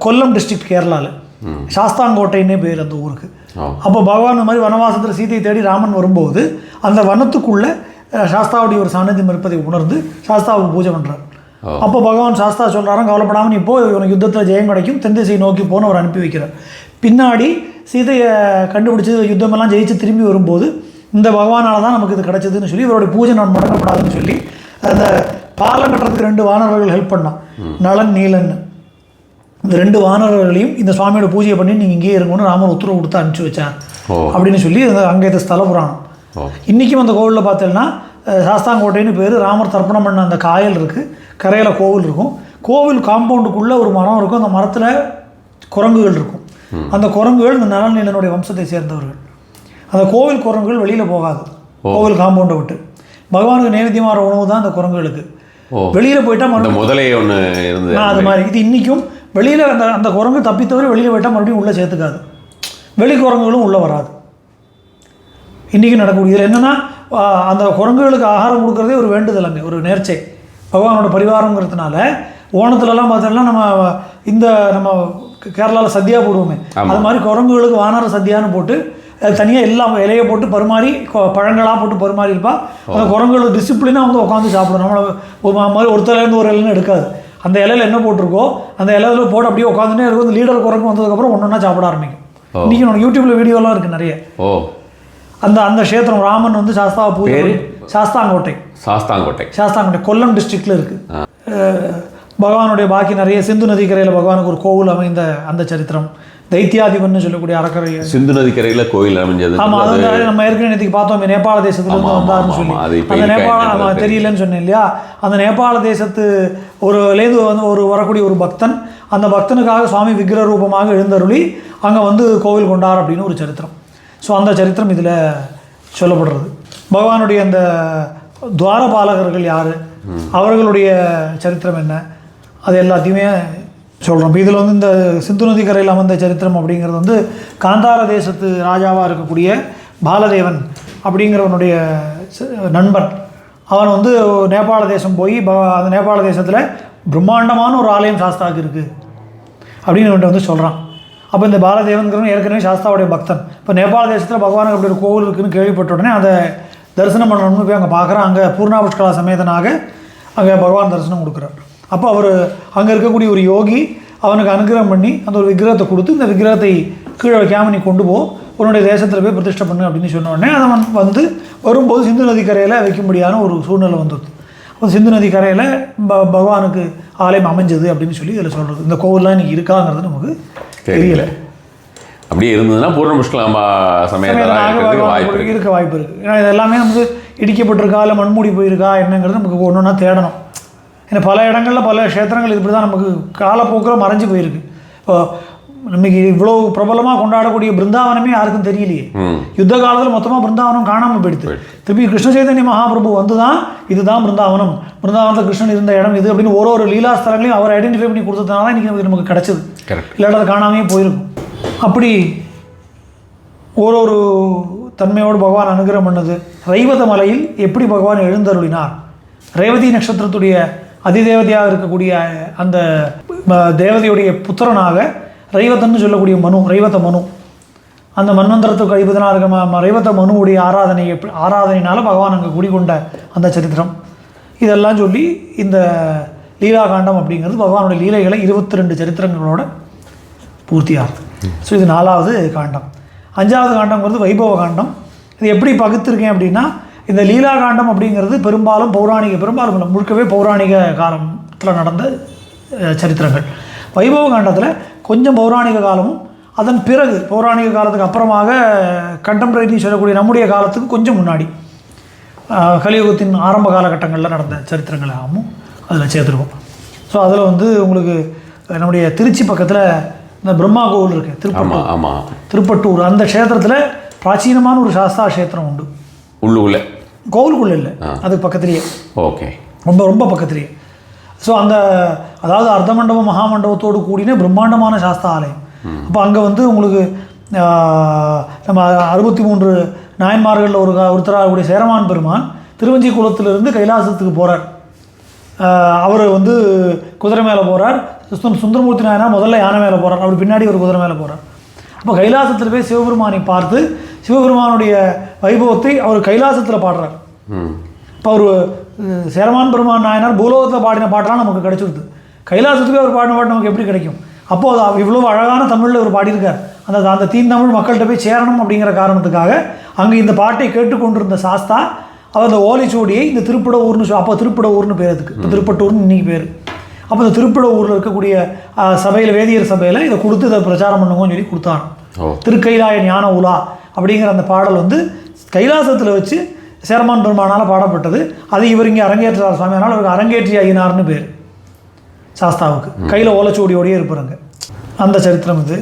Speaker 2: கொல்லம் டிஸ்ட்ரிக்ட் கேரளாவில் சாஸ்தாங்கோட்டைன்னே பேர் அந்த ஊருக்கு. அப்போ பகவான் இந்த மாதிரி வனவாசத்தில் சீதையை தேடி ராமன் வரும்போது அந்த வனத்துக்குள்ளே சாஸ்தாவுடைய ஒரு சாநித்தியம் இருப்பதை உணர்ந்து சாஸ்தாவுக்கு பூஜை பண்ணுறார். அப்போ பகவான் சாஸ்தா சொல்கிறாராம், கவலைப்படாமல் நீ போய் இவனுக்கு யுத்தத்தில் ஜெயம் கிடைக்கும், தென் திசையை நோக்கி போன அவர் அனுப்பி வைக்கிறார். பின்னாடி சீதையை கண்டுபிடிச்சி யுத்தமெல்லாம் ஜெயிச்சு திரும்பி வரும்போது இந்த பகவானால் தான் நமக்கு இது கிடச்சதுன்னு சொல்லி இவருடைய பூஜை நான் முடங்கப்படாதுன்னு சொல்லி அந்த பாலம் கட்டுறதுக்கு 2 வானரர்கள் ஹெல்ப் பண்ணான், நலன் நீலன்னு. இந்த 2 வானரர்களையும் இந்த சுவாமியோட பூஜையை பண்ணி நீங்கள் இங்கேயே இருங்கன்னு ராமர் உத்தரவு கொடுத்து அனுப்பிச்சி வச்சார் அப்படின்னு சொல்லி அங்கே இந்த ஸ்தல புராணம். இன்றைக்கும் அந்த கோவிலில் பார்த்தீங்கன்னா சாஸ்தாங்கோட்டைன்னு பேர். ராமர் தர்ப்பணம் பண்ண அந்த காயல் இருக்குது, கரையில் கோவில் இருக்கும். கோவில் காம்பவுண்டுக்குள்ளே ஒரு மரம் இருக்கும், அந்த மரத்தில் குரங்குகள் இருக்கும். அந்த குரங்குகள் இந்த நலன் நீலனுடைய வம்சத்தை சேர்ந்தவர்கள். அந்த கோவில் குரங்குகள் வெளியில் போகாது கோவில் காம்பவுண்டை விட்டு. பகவானுக்கு நைவேத்தியமான உணவு தான் அந்த குரங்குகளுக்கு. வெளியில் போயிட்டால்
Speaker 1: முதலையே ஒன்று இருந்தது
Speaker 2: அது மாதிரி. இது இன்றைக்கும் வெளியில் அந்த குரங்கு தப்பித்தவரை வெளியில் போயிட்டால் மறுபடியும் உள்ளே சேர்த்துக்காது, வெளி குரங்குகளும் உள்ளே வராது. இன்றைக்கும் நடக்கக்கூடிய இதில் என்னென்னா அந்த குரங்குகளுக்கு ஆகாரம் கொடுக்குறதே ஒரு வேண்டுதல், அங்கே ஒரு நேர்ச்சை, பகவானோட பரிவாரங்கிறதுனால. ஓணத்துலலாம் பார்த்தோம்னா நம்ம கேரளாவில் சத்யா போடுவோமே, அது மாதிரி குரங்குகளுக்கு வானர சத்யான்னு போட்டு தனியாக எல்லாம் இலையை போட்டு பரிமாறி பழங்களாக போட்டு பரிமாறி இருப்பா. அந்த குரங்குகளுக்கு டிசிப்ளினாக வந்து உட்காந்து சாப்பிடும். நம்மளை மாதிரி ஒருத்தலேருந்து ஒரு இலைன்னு எடுக்காது. அந்த இலையில் என்ன போட்டிருக்கோ அந்த இலையில போட்டு அப்படியே உட்காந்துனே இருக்கும். இந்த லீடர் குரங்கு வந்ததுக்கப்புறம் ஒன்று ஒன்றா சாப்பிட ஆரம்பிக்கும். இன்றைக்கி நம்ம யூடியூப்பில் வீடியோலாம் இருக்குது நிறைய. அந்த க்ஷேத்திரம் ராமன் வந்து சாஸ்தாவை பூஜை சாஸ்தாங்கோட்டை கொல்லம் டிஸ்ட்ரிக்டில் இருக்குது. பகவானுடைய பாக்கி நிறைய சிந்து நதி கரையில் பகவானுக்கு ஒரு கோவில் அமைந்த அந்த சரித்திரம், தைத்தியாதிபன் சொல்லக்கூடிய அறக்கரை சிந்து நதி கரையில் கோயில் அமைஞ்சது. ஆமாம், அது நம்ம ஏற்கனவே நேற்றுக்கு பார்த்தோம், நேபாள தேசத்துலேருந்து வந்தாருன்னு சொல்லி. அந்த நேபாள தெரியலன்னு சொன்னேன் இல்லையா, அந்த நேபாள தேசத்து லேந்து வந்து வரக்கூடிய ஒரு பக்தன், அந்த பக்தனுக்காக சுவாமி விக்கிர ரூபமாக எழுந்தருளி அங்கே வந்து கோவில் கொண்டார் அப்படின்னு ஒரு சரித்திரம். ஸோ அந்த சரித்திரம் இதில் சொல்லப்படுறது. பகவானுடைய அந்த துவாரபாலகர்கள் யார், அவர்களுடைய சரித்திரம் என்ன, அது எல்லாத்தையுமே சொல்கிறோம். இப்போ இதில் வந்து இந்த சிந்து நதி கரையில் அமர்ந்த சரித்திரம் அப்படிங்கிறது வந்து காந்தார தேசத்து ராஜாவாக இருக்கக்கூடிய பாலதேவன் அப்படிங்கிறவனுடைய நண்பன். அவன் வந்து நேபாள தேசம் போய் அந்த நேபாள தேசத்தில் பிரம்மாண்டமான ஒரு ஆலயம் சாஸ்தாவுக்கு இருக்குது அப்படின்னு அவன்கிட்ட வந்து சொல்கிறான். அப்போ இந்த பாலதேவன்கிறவன் ஏற்கனவே சாஸ்தாவுடைய பக்தன். இப்போ நேபாள தேசத்தில் பகவானுக்கு அப்படி ஒரு கோவில் இருக்குதுன்னு கேள்விப்பட்ட உடனே அதை தரிசனம் பண்ணணும்னு போய் அங்கே பார்க்குறான். அங்கே பூர்ணாபுஷ்கலா சமேதனாக அங்கே பகவான் தரிசனம் கொடுக்குறார். அப்போ அவர் அங்கே இருக்கக்கூடிய ஒரு யோகி அவனுக்கு அனுகிரகம் பண்ணி அந்த ஒரு விக்கிரகத்தை கொடுத்து, இந்த விக்கிரகத்தை கீழே வைக்காமல் நீ கொண்டு போ, உன்னுடைய தேசத்தில் போய் பிரதிஷ்டை பண்ணு அப்படின்னு சொன்ன உடனே அவன் வந்து வரும்போது சிந்து நதி கரையில் வைக்கும்படியான ஒரு சூழ்நிலை வந்துடுது. அப்போ சிந்து நதி கரையில் பகவானுக்கு ஆலயம் அமைஞ்சது அப்படின்னு சொல்லி இதில் சொல்கிறது. இந்த கோவில்லாம் இன்றைக்கி இருக்காங்கிறது நமக்கு தெரியல.
Speaker 1: அப்படியே இருந்ததுன்னா பூர்ணபுஷ்கலா சமயத்தாக
Speaker 2: இருக்க வாய்ப்பு இருக்குது. ஏன்னா இது எல்லாமே நமக்கு இடிக்கப்பட்டிருக்கா இல்லை மண்மூடி போயிருக்கா என்னங்கிறது நமக்கு ஒன்று ஒன்றா தேடணும். ஏன்னா பல இடங்களில் பல க்ஷேத்திரங்கள் இப்படி தான் நமக்கு காலப்போக்கில் மறைஞ்சு போயிருக்கு. இப்போ இன்னைக்கு இவ்வளோ பிரபலமாக கொண்டாடக்கூடிய பிருந்தாவனமே யாருக்கும் தெரியலையே. யுத்த காலத்தில் மொத்தமாக பிருந்தாவனம் காணாமல் போயிடுது. திருப்பி கிருஷ்ண சைதன்ய மகாபிரபு வந்து தான் இதுதான் பிருந்தாவனம், பிருந்தாவனத்தில் கிருஷ்ணன் இருந்த இடம் இது அப்படின்னு ஒரு லீலா ஸ்தலங்களையும் அவர் ஐடென்டிஃபை பண்ணி கொடுத்ததுனால இன்றைக்கி நமக்கு கிடச்சிது. இல்லாட்ட அதை காணாமே போயிருக்கும். அப்படி ஒரு தன்மையோடு பகவான் அனுகிரகம் பண்ணது. ரைவத மலையில் எப்படி பகவான் எழுந்தருளினார், ரேவதி நட்சத்திரத்துடைய அதிதேவதையாக இருக்கக்கூடிய அந்த தேவதையுடைய புத்திரனாக ரைவத்தன்னு சொல்லக்கூடிய ரைவத மனு, அந்த மன்வந்திரத்துக்கு அழிபதனாக இருக்க ரைவத மனுவுடைய ஆராதனையினால் பகவான் அங்கே குடிகொண்ட அந்த சரித்திரம், இதெல்லாம் சொல்லி இந்த லீலா காண்டம் அப்படிங்கிறது பகவானுடைய லீலைகளை 22 சரித்திரங்களோட பூர்த்தியாகுது. ஸோ இது 4வது காண்டம். 5வது காண்டங்கிறது வைபவ காண்டம். இது எப்படி பகுத்திருக்கேன் அப்படின்னா, இந்த லீலா காண்டம் அப்படிங்கிறது பெரும்பாலும் முழுக்கவே பௌராணிக காலத்தில் நடந்த சரித்திரங்கள். வைபவ காண்டத்தில் கொஞ்சம் பௌராணிக காலமும் அதன் பிறகு பௌராணிக காலத்துக்கு அப்புறமாக கண்டெம்பரரி சொல்லக்கூடிய நம்முடைய காலத்துக்கு கொஞ்சம் முன்னாடி கலியுகத்தின் ஆரம்ப காலகட்டங்களில் நடந்த சரித்திரங்களாகவும் அதில் சேர்த்துருக்கோம். ஸோ அதில் வந்து உங்களுக்கு நம்முடைய திருச்சி பக்கத்தில் இந்த பிரம்மா கோவில் இருக்குது, திருப்பட்டூர். அந்த க்ஷேத்திரத்தில் பிராச்சீனமான ஒரு சாஸ்தா க்ஷேத்திரம் உண்டு.
Speaker 1: உள்ளுக்குள்ளே
Speaker 2: கோவிலுக்குள்ளே இல்லை, அதுக்கு பக்கத்துலேயே.
Speaker 1: ஓகே,
Speaker 2: ரொம்ப பக்கத்துலேயே. ஸோ அதாவது அர்த்த மண்டபம் மகாமண்டபத்தோடு கூடின பிரம்மாண்டமான சாஸ்தா ஆலயம். அப்போ அங்கே வந்து உங்களுக்கு நம்ம 63 நாயன்மார்களில் ஒருத்தராக கூடிய சேரமான் பெருமான் திருவஞ்சி குளத்திலிருந்து கைலாசத்துக்கு போகிறார். அவர் வந்து குதிரை மேலே போகிறார். சுந்தரமூர்த்தி நாயனார் முதல்ல யானை மேலே போகிறார், அவர் பின்னாடி ஒரு குதிரை மேலே போகிறார். அப்போ கைலாசத்தில் போய் சிவபெருமானை பார்த்து சிவபெருமானுடைய வைபவத்தை அவர் கைலாசத்தில் பாடுறார். இப்போ அவர் சேரமான் பெருமான் நாயனார் பூலோகத்தில் பாடின பாட்டெல்லாம் நமக்கு கிடைச்சிருது. கைலாசத்துக்கு அவர் பாடின பாட்டு நமக்கு எப்படி கிடைக்கும்? அப்போது இவ்வளோ அழகான தமிழில் அவர் பாடியிருக்கார். அந்த தீந்தமிழ் மக்கள்கிட்ட போய் சேரணும் அப்படிங்கிற காரணத்துக்காக அங்கே இந்த பாட்டை கேட்டுக்கொண்டிருந்த சாஸ்தா அவர் அந்த ஓலைச்சுவடியை இந்த திருப்பட ஊர்னு அப்போ திருப்பட ஊர்னு பேர், அதுக்கு இப்போ திருப்பட்டூர்னு இன்றைக்கி பேர். அப்போ இந்த திருப்பட ஊரில் இருக்கக்கூடிய சபையில், வேதியர் சபையில் இதை கொடுத்து இதை பிரச்சாரம் பண்ணுங்கன்னு சொல்லி கொடுத்தாங்க. திருக்கைலாய ஞான உலா அப்படிங்கிற அந்த பாடல் வந்து கைலாசத்தில் வச்சு சேரமான் பெருமானால் பாடப்பட்டது. அது இவர் இங்கே அரங்கேற்றார் சுவாமி, அதனால் அவருக்கு அரங்கேற்றி ஐயனார்னு பேர் சாஸ்தாவுக்கு. கையில் ஓலைச்சுவடியோடையே இருப்பாருங்க. அந்த சரித்திரம் இது.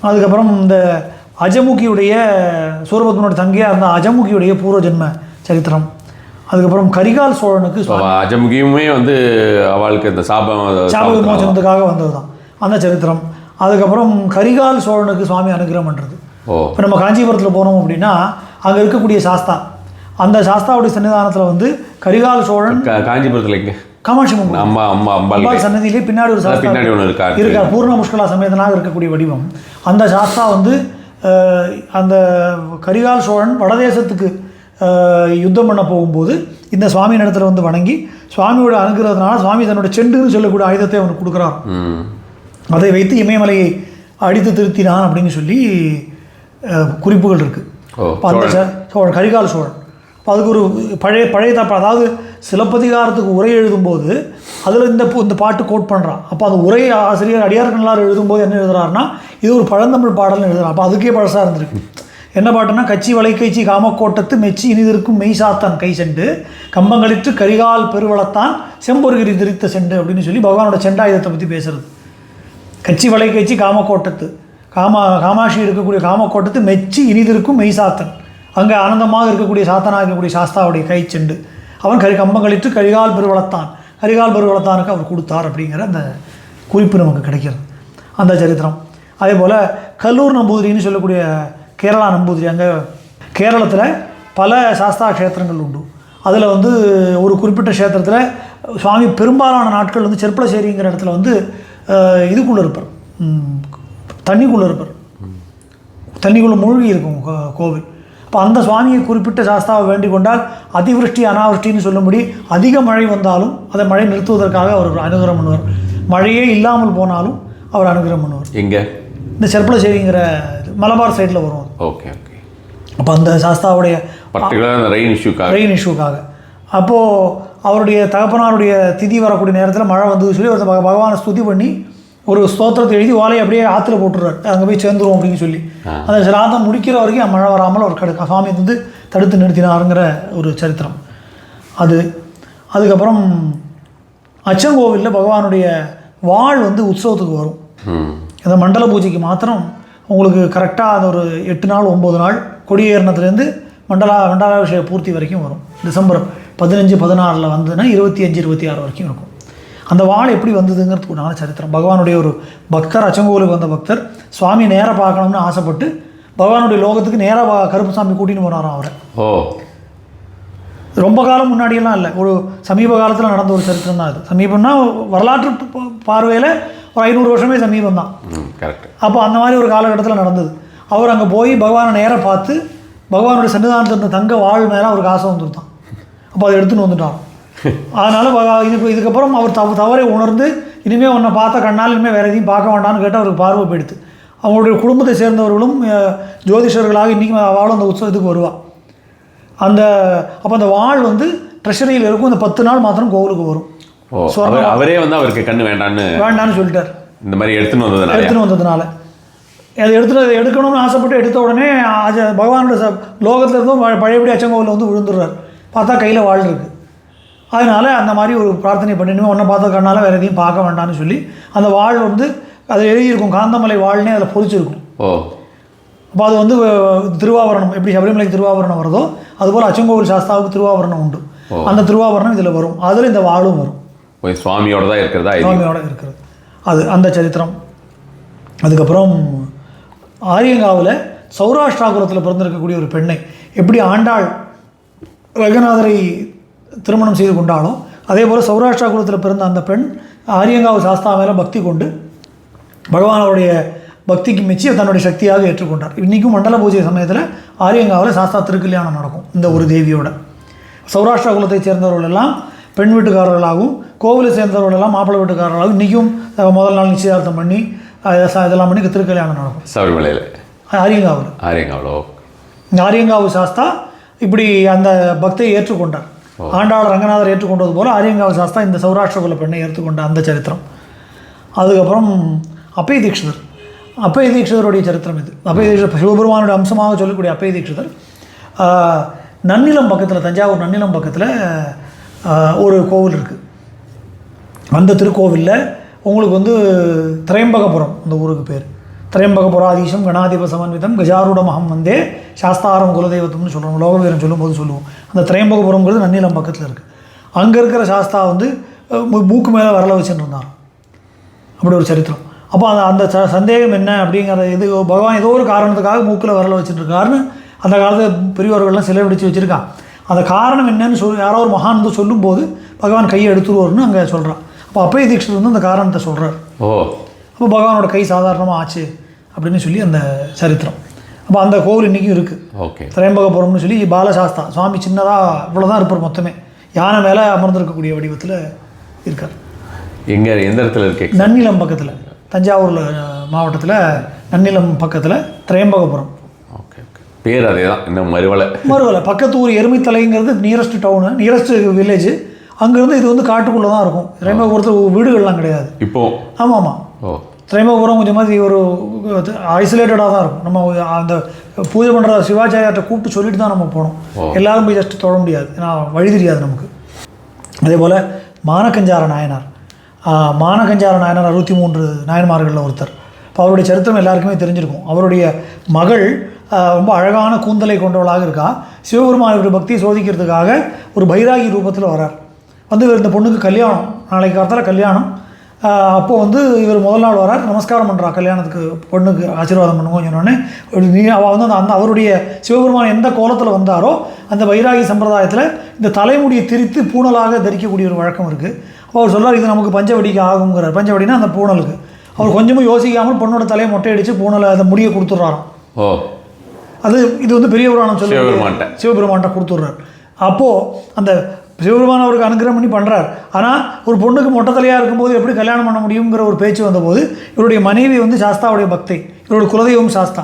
Speaker 2: அதுக்கப்புறம் இந்த அஜமுகியுடைய சூரபத்மனுடைய தங்கையாக இருந்த அஜமுகியுடைய பூர்வ ஜென்ம சரித்திரம். அதுக்கப்புறம் கரிகால் சோழனுக்கு
Speaker 1: அஜமுகியுமே வந்து அவளுக்கு இந்த சாப
Speaker 2: விமோசனத்துக்காக வந்தது தான் அந்த சரித்திரம். அதுக்கப்புறம் கரிகால் சோழனுக்கு சுவாமி அனுகிரகம் பண்ணுறது. இப்போ நம்ம காஞ்சிபுரத்தில் போனோம் அப்படின்னா அங்கே இருக்கக்கூடிய சாஸ்தா, அந்த சாஸ்தாவுடைய சன்னிதானத்தில் வந்து கரிகால சோழன்
Speaker 1: காஞ்சிபுரத்தில் இங்கே
Speaker 2: காமாட்சி அம்பாள் சன்னதியிலே பின்னாடி ஒரு சாஸ்தா
Speaker 1: பின்னாடி ஒன்று
Speaker 2: இருக்கார், பூர்ண முஷ்கலா சமேதனாக இருக்கக்கூடிய வடிவம். அந்த சாஸ்தா வந்து அந்த கரிகால சோழன் வடதேசத்துக்கு யுத்தம் பண்ண போகும்போது இந்த சுவாமி இடத்துல வந்து வணங்கி சுவாமியோட அனுகிறதுனால சுவாமி தன்னோட செண்டுன்னு சொல்லக்கூடிய ஆயுதத்தை அவனுக்கு கொடுக்குறான். அதை வைத்து இமயமலையை அடித்து திருத்தினான் அப்படின்னு சொல்லி குறிப்புகள் இருக்குது. அந்த சோழன் கரிகால சோழன். அப்போ அதுக்கு ஒரு பழைய தப்ப, அதாவது சிலப்பதிகாரத்துக்கு உரை எழுதும்போது அதில் இந்த பாட்டு கோட் பண்ணுறான். அப்போ அந்த உரை ஆசிரியர் அடியார் கண்ணலார் எழுதும்போது என்ன எழுதுறாருன்னா இது ஒரு பழந்தமிழ் பாடல்னு எழுதுறான். அப்போ அதுக்கே பழசாக இருந்திருக்கு. என்ன பாட்டுன்னா, கச்சி வளைக்கைச்சி காமக்கோட்டத்து மெச்சி இனிதிருக்கும் மெய்சாத்தான் கை செண்டு கம்பங்களிற்று கரிகால் பெருவளத்தான் செம்பொருகிரி திரித்த செண்டு அப்படின்னு சொல்லி பகவானோட செண்டாயுதத்தை பற்றி பேசுறது. கச்சி வளைக்கைச்சி காமக்கோட்டத்து காமாட்சி இருக்கக்கூடிய காமக்கோட்டத்து மெச்சி இனிதிருக்கும் மெய்சாத்தன், அங்கே ஆனந்தமாக இருக்கக்கூடிய சாத்தனாக இருக்கக்கூடிய சாஸ்தாவுடைய கை செண்டு அவன் கம்பங்களிற்று கரிகால் பெருவளத்தான், கரிகால் பெருவளத்தானுக்கு அவர் கொடுத்தார் அப்படிங்கிற அந்த குறிப்பு நமக்கு கிடைக்கிறது, அந்த சரித்திரம். அதே போல் கல்லூர் நம்பூதிரின்னு சொல்லக்கூடிய கேரளா நம்பூதிரி, அங்கே கேரளத்தில் பல சாஸ்தா க்ஷேத்திரங்கள் உண்டு. அதில் வந்து ஒரு குறிப்பிட்ட க்ஷேத்திரத்தில் சுவாமி பெரும்பாலான நாட்கள் வந்து செர்ப்பளச்சேரிங்கிற இடத்துல வந்து இதுக்குள்ளே இருப்பார், தண்ணிக்குள்ளே இருப்பார், தண்ணிக்குள்ளே மூழ்கி இருக்கும் கோவில். அப்போ அந்த சுவாமியை குறிப்பிட்ட சாஸ்தாவை வேண்டிக் கொண்டால் அதிவிருஷ்டி அனாவிருஷ்டின்னு சொல்லும்படி அதிக மழை வந்தாலும் அதை மழை நிறுத்துவதற்காக அவர் அனுகிரகம் பண்ணுவார். மழையே இல்லாமல் போனாலும் அவர் அனுகிரகம் பண்ணுவார்.
Speaker 1: எங்கே? இந்த
Speaker 2: செர்ப்பளச்சேரிங்கிற மலபார் சைடில் வரும்.
Speaker 1: Okay okay.
Speaker 2: அப்போ அந்த சாஸ்தாவுடைய
Speaker 1: ரெயின்
Speaker 2: இஷ்யூக்காக அப்போது அவருடைய தகப்பனாருடைய திதி வரக்கூடிய நேரத்தில் மழை வந்தது சொல்லி ஒரு பகவானை ஸ்துதி பண்ணி ஒரு ஸ்தோத்திரத்தை எழுதி ஓலையை அப்படியே ஆற்றுல போட்டுறாரு, அங்கே போய் சேர்ந்துருவோம் அப்படின்னு சொல்லி. அந்த சிராதம் முடிக்கிற வரைக்கும் மழை வராமல் அவர் சுவாமி வந்து தடுத்து நிறுத்தினாருங்கிற ஒரு சரித்திரம் அது. அதுக்கப்புறம் அச்சங்கோவிலில் பகவானுடைய வாழ் வந்து உற்சவத்துக்கு வரும். அந்த மண்டல பூஜைக்கு மாத்திரம் உங்களுக்கு கரெக்டாக அது ஒரு 8 நாள் 9 நாள் கொடியேறினத்துலேருந்து மண்டலாபிஷேக பூர்த்தி வரைக்கும் வரும். டிசம்பர் 15 16 வந்ததுன்னா 25 26 வரைக்கும் இருக்கும். அந்த வாழ் எப்படி வந்ததுங்கிறதுக்கு உண்டான சரித்திரம். பகவானுடைய ஒரு பக்தர், அச்சங்கோலுக்கு வந்த பக்தர் சுவாமி நேராக பார்க்கணும்னு ஆசைப்பட்டு பகவானுடைய லோகத்துக்கு நேராக கருப்புசாமி கூட்டின்னு போனாராம் அவரை. ரொம்ப காலம் முன்னாடியெல்லாம் இல்லை, ஒரு சமீப காலத்தில் நடந்த ஒரு சரித்திரம் தான் அது. சமீபம்னா வரலாற்று பார்வையில் ஒரு 500 வருஷமே சமீபம் தான். அப்போ அந்த மாதிரி ஒரு காலகட்டத்தில் நடந்தது. அவர் அங்கே போய் பகவானை நேராக பார்த்து பகவானுடைய சன்னிதானத்தில் இருந்த தங்க வாழ் மேலே அவருக்கு ஆசை வந்துருத்தான். அப்போ அதை எடுத்துன்னு வந்துட்டான். அதனால் இதுக்கப்புறம் அவர் தவறை உணர்ந்து இனிமேல் உன்னை பார்த்த கண்ணால் இனிமேல் வேறு எதையும் பார்க்க வேண்டாம்னு கேட்டு அவருக்கு பார்வை போயிடுது. அவங்களுடைய குடும்பத்தை சேர்ந்தவர்களும் ஜோதிஷர்களாக இன்றைக்கும் அவளும் அந்த உற்சவத்துக்கு வருவாள். அப்போ அந்த வாழ் வந்து ட்ரெஷரியில் இருக்கும். அந்த 10 நாள் மாத்திரம் கோவிலுக்கு வரும்.
Speaker 1: அவரே வந்து அவருக்கு கண்ணு வேண்டான்னு
Speaker 2: சொல்லிட்டார்.
Speaker 1: இந்த மாதிரி எடுத்துன்னு வந்ததுனால
Speaker 2: அதை எடுக்கணும்னு ஆசைப்பட்டு எடுத்த உடனே பகவானோட லோகத்தில் இருந்தும் பழையபடி அச்சங்கோவில் வந்து விழுந்துடுறார். பார்த்தா கையில் வாழ் இருக்குது. அதனால் அந்த மாதிரி ஒரு பிரார்த்தனை பண்ணிடுமே, ஒன்றை பார்த்த கண்ணால் வேறு எதையும் பார்க்க வேண்டாம்னு சொல்லி அந்த வாழ் வந்து அதில் எழுதியிருக்கும், காந்தமலை வாழ்னே அதில் பொறிச்சிருக்கும். அப்போ அது வந்து திருவாபரணம், எப்படி சபரிமலைக்கு திருவாபரணம் வருதோ அதுபோல் அச்சங்கோவில் சாஸ்தாவுக்கு திருவாபரணம் உண்டு. அந்த திருவாபரணம் இதில் வரும். அதில் இந்த வாழும் வரும்.
Speaker 1: சுவாமியோட தான் இருக்கிறதா?
Speaker 2: சுவாமியோட இருக்கிறது அது அந்த சரித்திரம். அதுக்கப்புறம் ஆரியங்காவில் சௌராஷ்டிராகுலத்தில் பிறந்திருக்கக்கூடிய ஒரு பெண்ணை எப்படி ஆண்டாள் ரங்கநாதரை திருமணம் செய்து கொண்டாலும் அதே போல் சௌராஷ்டிராகுலத்தில் பிறந்த அந்த பெண் ஆரியங்காவு சாஸ்தா மேலே பக்தி கொண்டு பகவானுடைய பக்திக்கு மெச்சி தன்னுடைய சக்தியாக ஏற்றுக்கொண்டார். இன்றைக்கும் மண்டல பூஜை சமயத்தில் ஆரியங்காவில் சாஸ்தா திருக்கல்யாணம் நடக்கும் இந்த ஒரு தேவியோட. சௌராஷ்டிராகுலத்தை சேர்ந்தவர்கள் எல்லாம் பெண் வீட்டுக்காரர்களாகவும் கோவிலை சேர்ந்தவர்களெல்லாம் மாப்பிள்ளை வீட்டுக்காரர்களாகவும் இன்றைக்கும் முதல் நாள் நிச்சயதார்த்தம் பண்ணி இதெல்லாம் பண்ணி திருக்கல்யாணம் நடக்கும்
Speaker 1: சபரிமலையில்
Speaker 2: ஆரியங்காவு சாஸ்தா இப்படி அந்த பக்தியை ஏற்றுக்கொண்டார். ஆண்டாள் ரங்கநாதர் ஏற்றுக்கொண்டது போல் ஆரியங்காவு சாஸ்தா இந்த சௌராஷ்டிரகுல பெண்ணை ஏற்றுக்கொண்ட அந்த சரித்திரம். அதுக்கப்புறம் அப்பய தீட்சிதருடைய சரித்திரம் இது. அப்பய தீட்சிதர் சிவபெருமானுடைய அம்சமாக சொல்லக்கூடிய அப்பய தீட்சிதர் நன்னிலம் பக்கத்தில், தஞ்சாவூர் நன்னிலம் பக்கத்தில் ஒரு கோவில் இருக்குது. அந்த திருக்கோவிலில் உங்களுக்கு வந்து திரையம்பகபுரம், அந்த ஊருக்கு பேர் திரையம்பகபுராதீசம் கணாதிப சமன்விதம் கஜாரூட மகம் வந்தே சாஸ்தாரம் குலதெய்வத்தம்னு சொல்கிறோம், லோகவீரம் சொல்லும்போது சொல்லுவோம். அந்த திரையம்பகபுரம்ங்கிறது நன்னிலம் பக்கத்தில் இருக்குது. அங்கே இருக்கிற சாஸ்தா வந்து மூக்கு மேலே வரல வச்சுட்டு இருந்தார். அப்படி ஒரு சரித்திரம். அப்போ அந்த சந்தேகம் என்ன அப்படிங்கிற இது பகவான் ஏதோ ஒரு காரணத்துக்காக மூக்கில் வரல வச்சுட்டு இருக்காருன்னு அந்த காலத்து பெரியவர்கள்லாம் சிலை வடித்து வச்சுருக்கான். அந்த காரணம் என்னன்னு யாரோ ஒரு மகான் வந்து சொல்லும்போது பகவான் கையை எடுத்துருவார்னு அங்கே சொல்கிறான். அப்போ அப்பய தீட்சிதர் வந்து அந்த காரணத்தை சொல்கிறார். அப்போ பகவானோட கை சாதாரணமாக ஆச்சு அப்படின்னு சொல்லி அந்த சரித்திரம். அப்போ அந்த கோவில் இன்றைக்கும் இருக்குது.
Speaker 1: ஓகே.
Speaker 2: திரையம்பகபுரம்னு சொல்லி பாலசாஸ்தா சுவாமி சின்னதாக இவ்வளோதான் இருப்பார், மொத்தமே யானை மேலே அமர்ந்திருக்கக்கூடிய வடிவத்தில் இருக்கார்.
Speaker 1: எங்கே எந்த இடத்துல இருக்கு?
Speaker 2: நன்னிலம் பக்கத்தில், தஞ்சாவூரில் மாவட்டத்தில் நன்னிலம் பக்கத்தில் திரையம்பகபுரம்.
Speaker 1: Okay okay. பேர் அதே தான், இன்னும் மறுவலை
Speaker 2: பக்கத்து ஊர் எருமைத்தலைங்கிறது நியரஸ்ட் டவுனு, நியரஸ்ட் வில்லேஜ். அங்கேருந்து இது வந்து காட்டுக்குள்ளே தான் இருக்கும். திரையம்பகபுரத்தில் வீடுகள்லாம் கிடையாது இப்போ. ஆமாம். திரையம்பகபுரம் கொஞ்சம் மாதிரி ஒரு ஐசோலேட்டடாக தான் இருக்கும். நம்ம அந்த பூஜை பண்ணுற சிவாச்சாரியார்கிட்ட கூப்பிட்டு சொல்லிட்டு தான் நம்ம போகணும். எல்லாரும் போய் ஜஸ்ட் தொட முடியாது, ஏன்னா வழி தெரியாது நமக்கு. அதே போல் மானக்கஞ்சார நாயனார் 63 நாயன்மார்களில் ஒருத்தர். இப்போ அவருடைய சரித்திரம் எல்லாருக்குமே தெரிஞ்சிருக்கும். அவருடைய மகள் ரொம்ப அழகான கூந்தலை கொண்டவளாக இருக்கா. சிவபெருமானுடைய பக்தியை சோதிக்கிறதுக்காக ஒரு பைராகி ரூபத்தில் வரார். வந்து இந்த பொண்ணுக்கு கல்யாணம், நாளைக்கு காலத்தில் கல்யாணம். அப்போது வந்து இவர் முதல் நாள் வரார், நமஸ்காரம் பண்ணுறா கல்யாணத்துக்கு, பொண்ணுக்கு ஆசீர்வாதம் பண்ணுங்க சொன்னோடனே அவள் வந்து அந்த அவருடைய சிவபெருமான் எந்த கோலத்தில் வந்தாரோ அந்த வைராகி சம்பிரதாயத்தில் இந்த தலைமுடியை திரித்து பூணலாக தரிக்கக்கூடிய ஒரு வழக்கம் இருக்குது. அப்போ அவர் சொல்கிறார், இது நமக்கு பஞ்சவடிக்கு ஆகுங்கிறார். பஞ்சவடினா அந்த பூணலுக்கு. அவர் கொஞ்சமும் யோசிக்காமல் பொண்ணோட தலையை மொட்டை அடித்து பூணலை அந்த முடியை கொடுத்துட்றாராம். அது இது வந்து பெரிய புராணம் சொல்லி சிவபெருமான்கிட்ட கொடுத்துட்றார். அப்போது அந்த சிவபெருமான் அவருக்கு அனுகிரகம் பண்ணி பண்ணுறார். ஆனால் ஒரு பொண்ணுக்கு மொட்டை தலையாக இருக்கும்போது எப்படி கல்யாணம் பண்ண முடியுங்கிற ஒரு பேச்சு வந்தபோது இவருடைய மனைவி வந்து சாஸ்தாவுடைய பக்தை, இவருடைய குலதெய்வம் சாஸ்தா.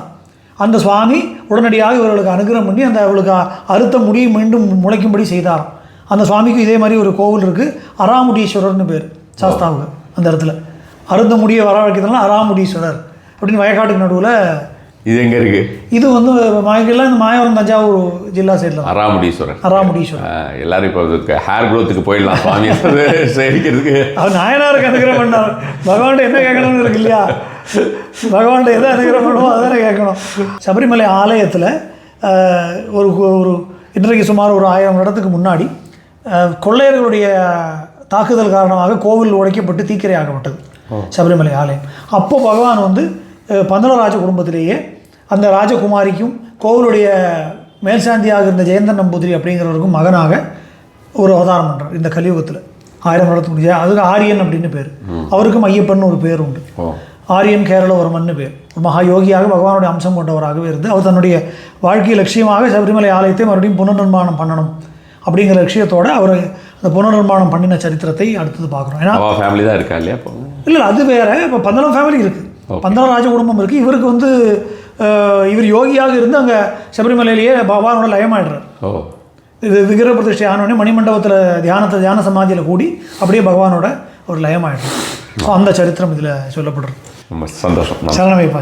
Speaker 2: அந்த சுவாமி உடனடியாக இவர்களுக்கு அனுகிரகம் பண்ணி அந்த அவளுக்கு அறுத்த முடியை மீண்டும் முளைக்கும்படி செய்தாராம். அந்த சுவாமிக்கு இதே மாதிரி ஒரு கோவில் இருக்குது, அராமுடீஸ்வரர்னு பேர் சாஸ்தாவுக்கு. அந்த இடத்துல அறுத்த முடியை வர வைக்கிறதுனால அராமுடீஸ்வரர் அப்படின்னு வயக்காட்டுக்கு நடுவில்.
Speaker 1: இது எங்கே இருக்குது?
Speaker 2: இது வந்து மாயக்கெல்லாம் இந்த மாயவரம் தஞ்சாவூர் ஜில்லா சைடில்
Speaker 1: அராமுடீஸ்வரர்.
Speaker 2: எல்லாரும்
Speaker 1: இப்போ ஹேர் க்ரோத்துக்கு போயிடலாம் சுவாமி சேவிக்கிறதுக்கு.
Speaker 2: அவர் நாயனாருக்கு அனுகிரகம் பண்ணார். பகவான்கிட்ட என்ன கேட்கணும்னு இருக்கு இல்லையா? பகவான்கிட்ட எதை அனுகிரகம் பண்ணுவோம் அதானே கேட்கணும். சபரிமலை ஆலயத்தில் ஒரு இன்றைக்கு சுமார் ஒரு 1000 வருடத்துக்கு முன்னாடி கொள்ளையர்களுடைய தாக்குதல் காரணமாக கோவில் உடைக்கப்பட்டு தீக்கிரையாகப்பட்டது சபரிமலை ஆலயம். அப்போது பகவான் வந்து பந்தளராஜ குடும்பத்திலேயே அந்த ராஜகுமாரிக்கும் கோவிலுடைய மேல்சாந்தியாக இருந்த ஜெயந்தன் நம்பூதிரி அப்படிங்கிறவருக்கும் மகனாக ஒரு அவதாரம் பண்ணுறார் இந்த கலியுகத்தில் 1000 வருடத்துக்கு முடியாது. அதுக்கு ஆரியன் அப்படின்னு பேர். அவருக்கும் ஐயப்பன் ஒரு பேர் உண்டு. ஆரியன் கேரளவர்மன் பேர். ஒரு மகா யோகியாக பகவானுடைய அம்சம் கொண்டவராகவே இருந்து அவர் தன்னுடைய வாழ்க்கை லட்சியமாக சபரிமலை ஆலயத்தை மறுபடியும் புனர்நிர்மாணம் பண்ணணும் அப்படிங்கிற லட்சியத்தோடு அவர் அந்த புனர்நிர்மாணம் பண்ணின சரித்திரத்தை அடுத்தது பார்க்குறோம். ஏன்னா
Speaker 1: ஃபேமிலி தான் இருக்கா இல்லையா?
Speaker 2: இல்லை, அது வேறு. இப்போ பந்தளம் ஃபேமிலி இருக்குது, பந்தளம் ராஜ குடும்பம் இருக்குது. இவருக்கு வந்து இவர் யோகியாக இருந்து அங்கே சபரிமலையிலேயே பகவானோட லயமாயிடுறார். இது விக்கிர பிரதிஷ்டை ஆனோடனே மணிமண்டபத்தில் தியான சமாதியில் கூடி அப்படியே பகவானோட ஒரு லயமாயிடுறார். ஸோ அந்த சரித்திரம் இதில் சொல்லப்படுறது.
Speaker 1: ரொம்ப சந்தோஷம்.
Speaker 2: சரணமைப்பா.